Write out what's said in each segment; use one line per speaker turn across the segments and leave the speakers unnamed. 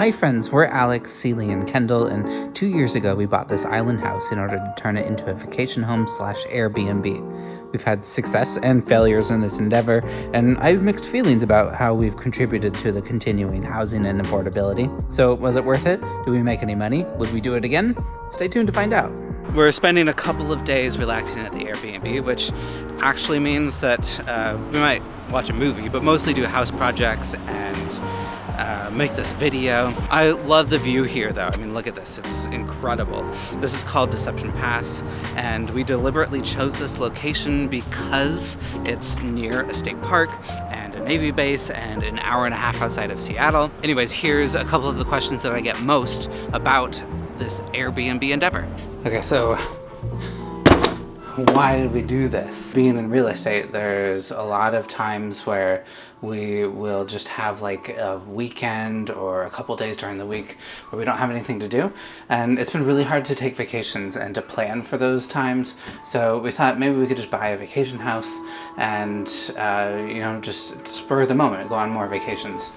Hi friends, we're Alex, Celie, and Kendall, and 2 years ago we bought this island house in order to turn it into a vacation home / Airbnb. We've had success and failures in this endeavor, and I have mixed feelings about how we've contributed to the continuing housing and affordability. So was it worth it? Did we make any money? Would we do it again? Stay tuned to find out.
We're spending a couple of days relaxing at the Airbnb, which actually means that we might watch a movie, but mostly do house projects and make this video. I love the view here though. I mean, look at this, it's incredible. This is called Deception Pass, and we deliberately chose this location because it's near a state park and a Navy base and an hour and a half outside of Seattle. Anyways, here's a couple of the questions that I get most about this Airbnb endeavor. Okay, so why did we do this? Being in real estate, there's a lot of times where we will just have like a weekend or a couple days during the week where we don't have anything to do, and it's been really hard to take vacations and to plan for those times. So we thought maybe we could just buy a vacation house and just spur the moment, go on more vacations.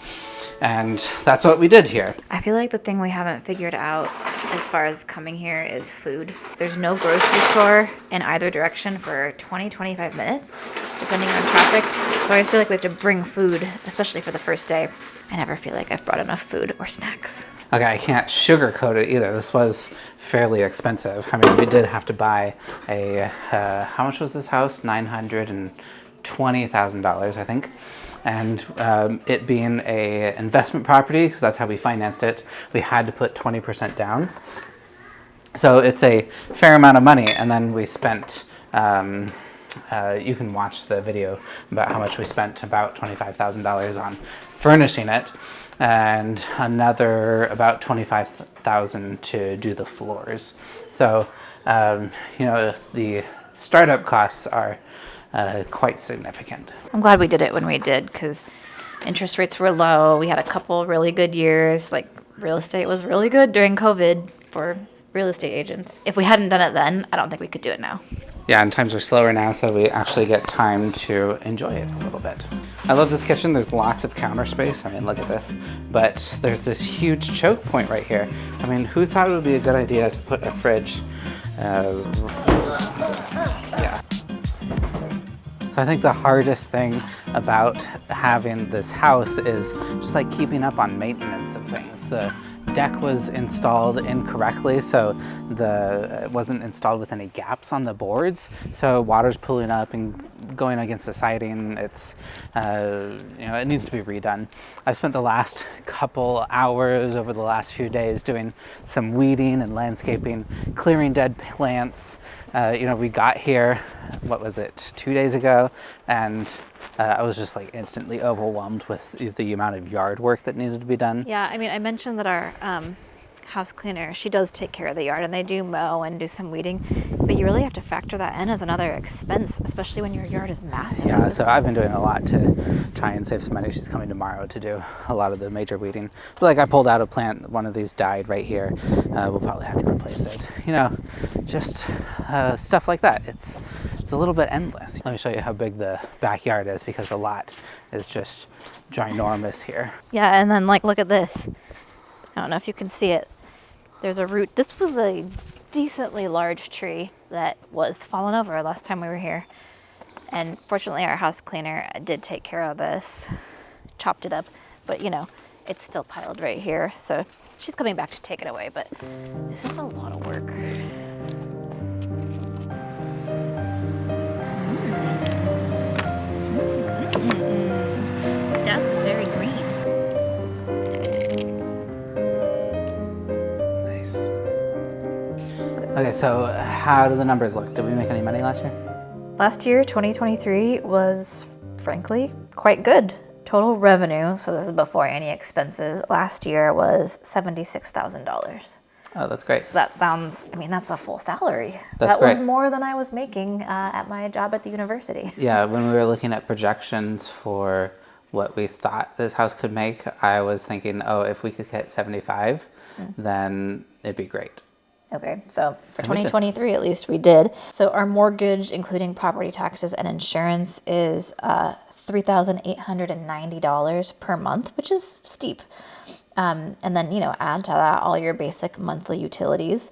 And that's what we did here.
I feel like the thing we haven't figured out as far as coming here is food. There's no grocery store in either direction for 20-25 minutes, depending on traffic. So I always feel like we have to bring food, especially for the first day. I never feel like I've brought enough food or snacks.
Okay, I can't sugarcoat it either. This was fairly expensive. I mean, we did have to buy a, how much was this house? $920,000, I think. And it being a investment property, because that's how we financed it, we had to put 20% down. So it's a fair amount of money. And then we spent, you can watch the video about how much we spent, about $25,000 on furnishing it, and another about $25,000 to do the floors. So, the startup costs are quite significant.
I'm glad we did it when we did, because interest rates were low. We had a couple really good years. Like, real estate was really good during COVID for real estate agents. If we hadn't done it then, I don't think we could do it now.
Yeah, and times are slower now, so we actually get time to enjoy it a little bit. I love this kitchen. There's lots of counter space. I mean, look at this. But there's this huge choke point right here. I mean, who thought it would be a good idea to put a fridge? Yeah. So I think the hardest thing about having this house is just like keeping up on maintenance of things. The deck was installed incorrectly, so it wasn't installed with any gaps on the boards. So water's pooling up and going against the siding. It's, it needs to be redone. I've spent the last couple hours over the last few days doing some weeding and landscaping, clearing dead plants. We got here, 2 days ago, and I was just like instantly overwhelmed with the amount of yard work that needed to be done.
Yeah, I mean, I mentioned that our house cleaner, she does take care of the yard, and they do mow and do some weeding, but you really have to factor that in as another expense, especially when your yard is massive.
Yeah, so I've been doing a lot to try and save some money. She's coming tomorrow to do a lot of the major weeding. But like, I pulled out a plant, one of these died right here. We'll probably have to replace it. Just stuff like that. It's a little bit endless. Let me show you how big the backyard is, because the lot is just ginormous here.
Yeah, and then look at this. I don't know if you can see it. There's a root. This was a decently large tree that was fallen over last time we were here. And fortunately, our house cleaner did take care of this, chopped it up, but it's still piled right here. So she's coming back to take it away, but this is a lot of work. Dad's is very green.
Okay, so how do the numbers look? Did we make any money last year?
Last year, 2023, was frankly quite good. Total revenue, so this is before any expenses, last year was $76,000.
Oh, that's great.
So that's a full salary.
That's
that was
great.
more than I was making at my job at the university.
Yeah, when we were looking at projections for what we thought this house could make, I was thinking, if we could hit 75, then it'd be great.
Okay, so for 2023 at least we did. So our mortgage, including property taxes and insurance, is $3,890 per month, which is steep. And then, add to that all your basic monthly utilities.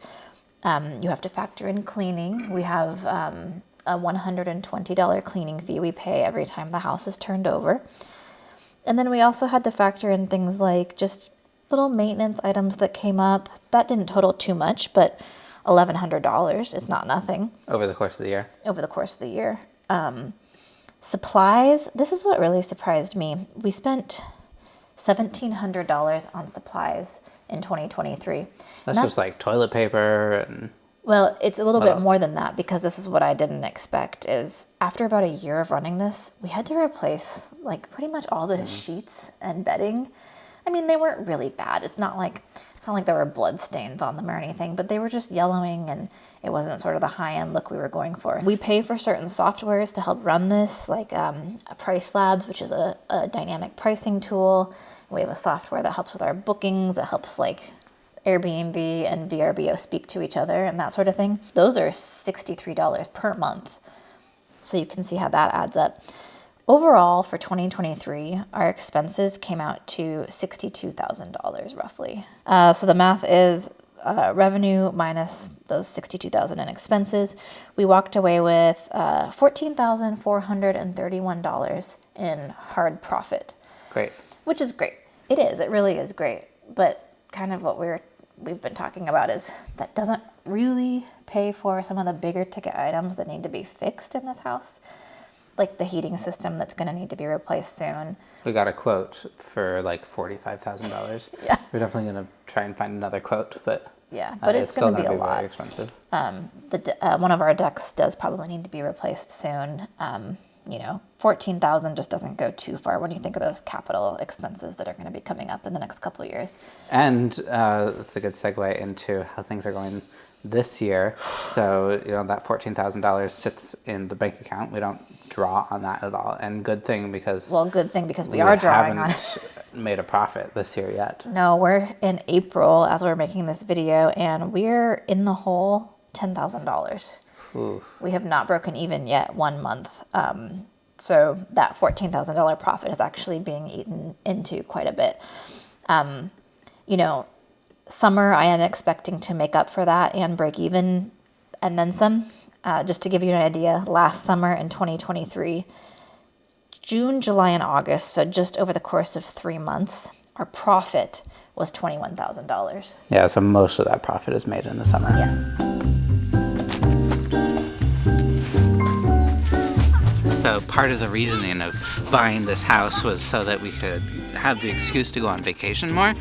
You have to factor in cleaning. We have a $120 cleaning fee we pay every time the house is turned over. And then we also had to factor in things like just little maintenance items that came up. That didn't total too much, but $1,100 is not nothing.
Over the course of the year?
Over the course of the year. Supplies, this is what really surprised me. We spent $1,700 on supplies in 2023.
That's just like toilet paper and...
Well, it's a little bit
else?
more than that, because this is what I didn't expect is after about a year of running this, we had to replace like pretty much all the sheets and bedding. I mean, they weren't really bad. It's not like there were blood stains on them or anything, but they were just yellowing and it wasn't sort of the high-end look we were going for. We pay for certain softwares to help run this, like a Price Labs, which is a dynamic pricing tool. We have a software that helps with our bookings, that helps like Airbnb and VRBO speak to each other and that sort of thing. Those are $63 per month. So you can see how that adds up. Overall, for 2023, our expenses came out to $62,000 roughly. So the math is revenue minus those $62,000 in expenses. We walked away with $14,431 in hard profit.
Great.
Which is great. It is. It really is great. But kind of what we've been talking about is that doesn't really pay for some of the bigger ticket items that need to be fixed in this house. Like the heating system that's going to need to be replaced soon.
We got a quote for like $45,000.
Yeah.
We're definitely going to try and find another quote, but
yeah, but it's
still
going to be a lot.
Very expensive.
One of our decks does probably need to be replaced soon. $14,000 just doesn't go too far when you think of those capital expenses that are going to be coming up in the next couple of years.
And that's a good segue into how things are going this year. So, that $14,000 sits in the bank account. We don't draw on that at all. And good thing because
we are drawing on
it. Made a profit this year yet.
No, we're in April as we're making this video, and we're in the hole $10,000. We have not broken even yet 1 month. So that $14,000 profit is actually being eaten into quite a bit. Summer, I am expecting to make up for that and break even and then some. Just to give you an idea, last summer in 2023, June, July, and August, so just over the course of 3 months, our profit was $21,000.
Yeah, so most of that profit is made in the summer.
Yeah.
So part of the reasoning of buying this house was so that we could have the excuse to go on vacation more.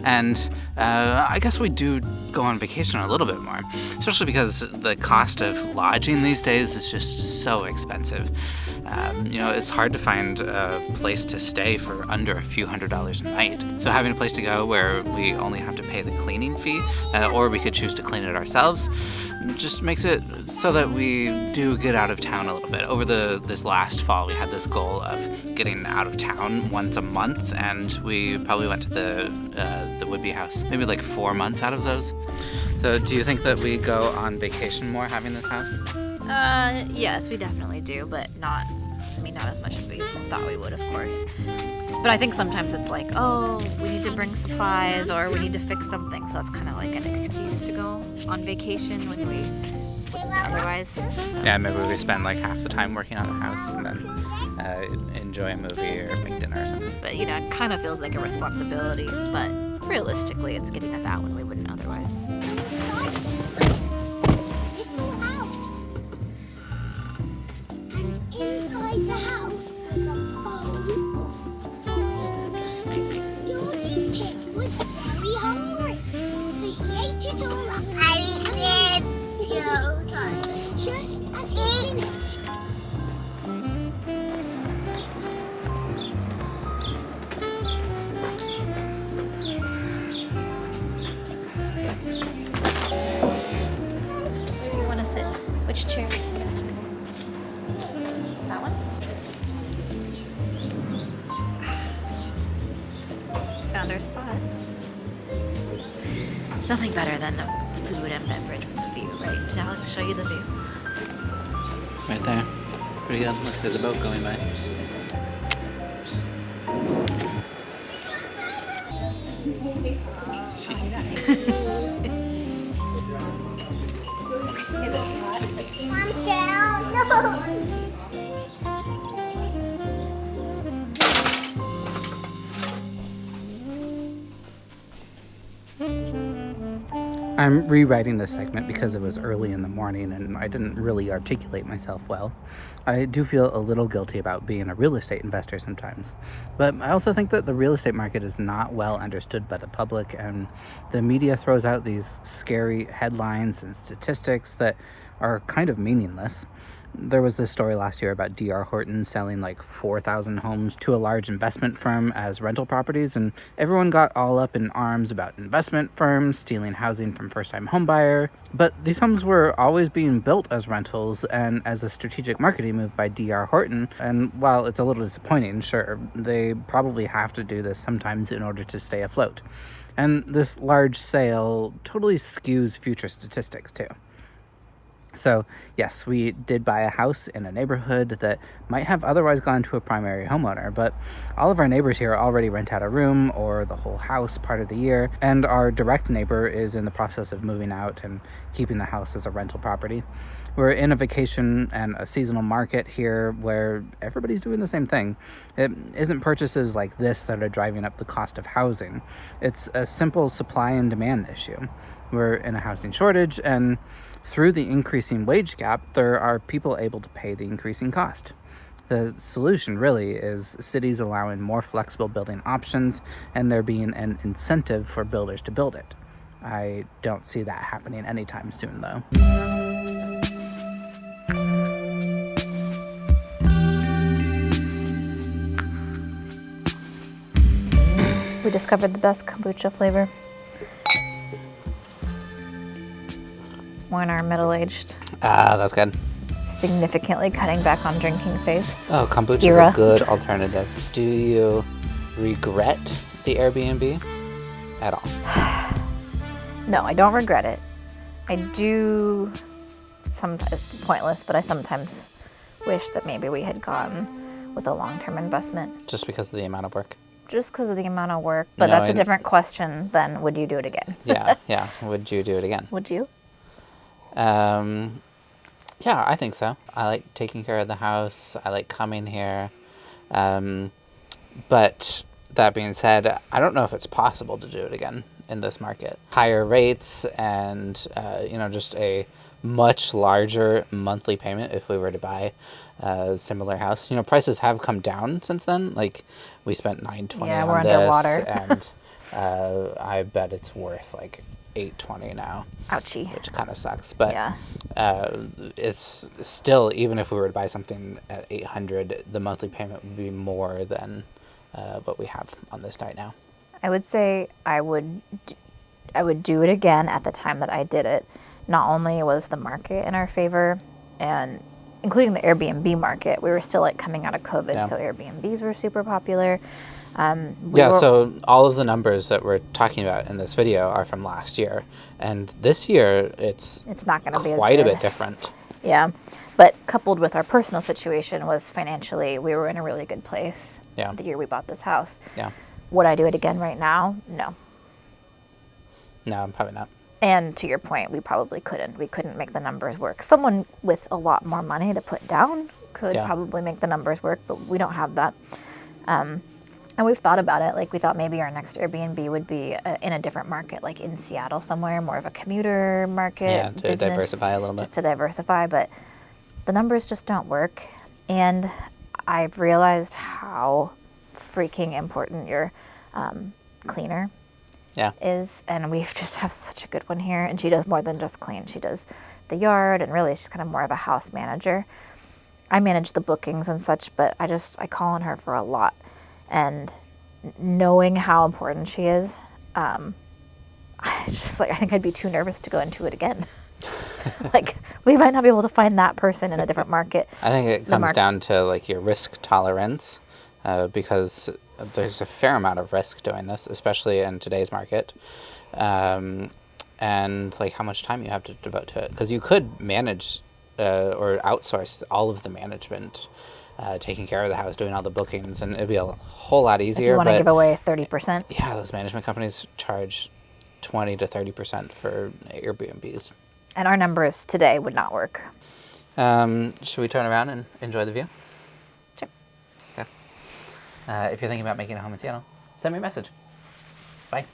And I guess we do go on vacation a little bit more, especially because the cost of lodging these days is just so expensive. It's hard to find a place to stay for under a few $100s a night. So having a place to go where we only have to pay the cleaning fee, or we could choose to clean it ourselves, just makes it so that we do get out of town a little bit. Over this last fall, we had this goal of getting out of town once a month, and we probably went to the Whitby house maybe like 4 months out of those. So do you think that we go on vacation more having this house?
Yes, we definitely do, but not as much as we thought we would, of course. But I think sometimes it's like, oh, we need to bring supplies or we need to fix something. So that's kind of like an excuse to go on vacation when we wouldn't otherwise. So.
Yeah, maybe we spend like half the time working on the house and then enjoy a movie or make dinner or something.
But, it kind of feels like a responsibility. But realistically, it's getting us out when we wouldn't otherwise.
Inside the house was a bowl. Georgie Pip was very hungry, so he ate it all up. Just as he finished.
Where do you want to sit? Which chair? That one? Found our spot. There's nothing better than food and beverage with a view, right? Did Alex show you the view?
Right there. Pretty good. Look, there's a boat going by.
Mom, down. No.
I'm rewriting this segment because it was early in the morning and I didn't really articulate myself well. I do feel a little guilty about being a real estate investor sometimes, but I also think that the real estate market is not well understood by the public, and the media throws out these scary headlines and statistics that are kind of meaningless. There was this story last year about D.R. Horton selling like 4,000 homes to a large investment firm as rental properties, and everyone got all up in arms about investment firms stealing housing from first-time homebuyer. But these homes were always being built as rentals and as a strategic marketing move by D.R. Horton. And while it's a little disappointing, sure, they probably have to do this sometimes in order to stay afloat. And this large sale totally skews future statistics too. So, yes, we did buy a house in a neighborhood that might have otherwise gone to a primary homeowner, but all of our neighbors here already rent out a room or the whole house part of the year, and our direct neighbor is in the process of moving out and keeping the house as a rental property. We're in a vacation and a seasonal market here where everybody's doing the same thing. It isn't purchases like this that are driving up the cost of housing. It's a simple supply and demand issue. We're in a housing shortage, and through the increasing wage gap, there are people able to pay the increasing cost. The solution really is cities allowing more flexible building options and there being an incentive for builders to build it. I don't see that happening anytime soon, though.
We discovered the best kombucha flavor. We're in our middle-aged,
That's good.
significantly cutting back on drinking phase.
Oh, kombucha is
Era.
a good alternative. Do you regret the Airbnb at all?
No, I don't regret it. I do sometimes, it's pointless, but I sometimes wish that maybe we had gone with a long-term investment
Just because of the amount of work?
just because of the amount of work. But
No,
that's a
and-
different question than would you do it again?
Yeah. Would you do it again?
Would you?
Yeah, I think so. I like taking care of the house. I like coming here. But that being said, I don't know if it's possible to do it again in this market. Higher rates and, just a much larger monthly payment if we were to buy a similar house. Prices have come down since then. Like, we spent $920
Yeah,
on
we're
this,
underwater.
and I bet it's worth like $820 now,
Ouchie.
which kind of sucks. But
Yeah.
it's still, even if we were to buy something at $800, the monthly payment would be more than what we have on this right now.
I would say I would do it again at the time that I did it. Not only was the market in our favor, and including the Airbnb market, we were still like coming out of COVID,
Yeah.
so Airbnbs were super popular.
So all of the numbers that we're talking about in this video are from last year, and this year it's
not going to be as
quite a
good.
bit different.
Yeah, but coupled with our personal situation was financially, we were in a really good place.
Yeah.
The year we bought this house.
Yeah.
Would I do it again right now? No.
No, probably not.
And to your point, we probably couldn't. We couldn't make the numbers work. Someone with a lot more money to put down could
Yeah.
probably make the numbers work, but we don't have that. And we've thought about it. Like, we thought maybe our next Airbnb would be in a different market, like in Seattle somewhere, more of a commuter market.
Yeah, to
business,
diversify a little bit.
Just to diversify, but the numbers just don't work. And I've realized how freaking important your cleaner
Yeah.
is, and we just have such a good one here, and she does more than just clean. She does the yard, and really she's kind of more of a house manager. I manage the bookings and such, but I call on her for a lot, and knowing how important she is, I think I'd be too nervous to go into it again. Like, we might not be able to find that person in a different market.
I think it comes down to like your risk tolerance, because there's a fair amount of risk doing this, especially in today's market, and like how much time you have to devote to it. Because you could manage or outsource all of the management, taking care of the house, doing all the bookings, and it'd be a whole lot
If
easier.
you want to
but
give away 30%.
yeah, those management companies charge 20 to 30% for Airbnbs.
And our numbers today would not work.
Should we turn around and enjoy the view?
Sure.
Okay. If you're thinking about making a home in Seattle, send me a message. Bye.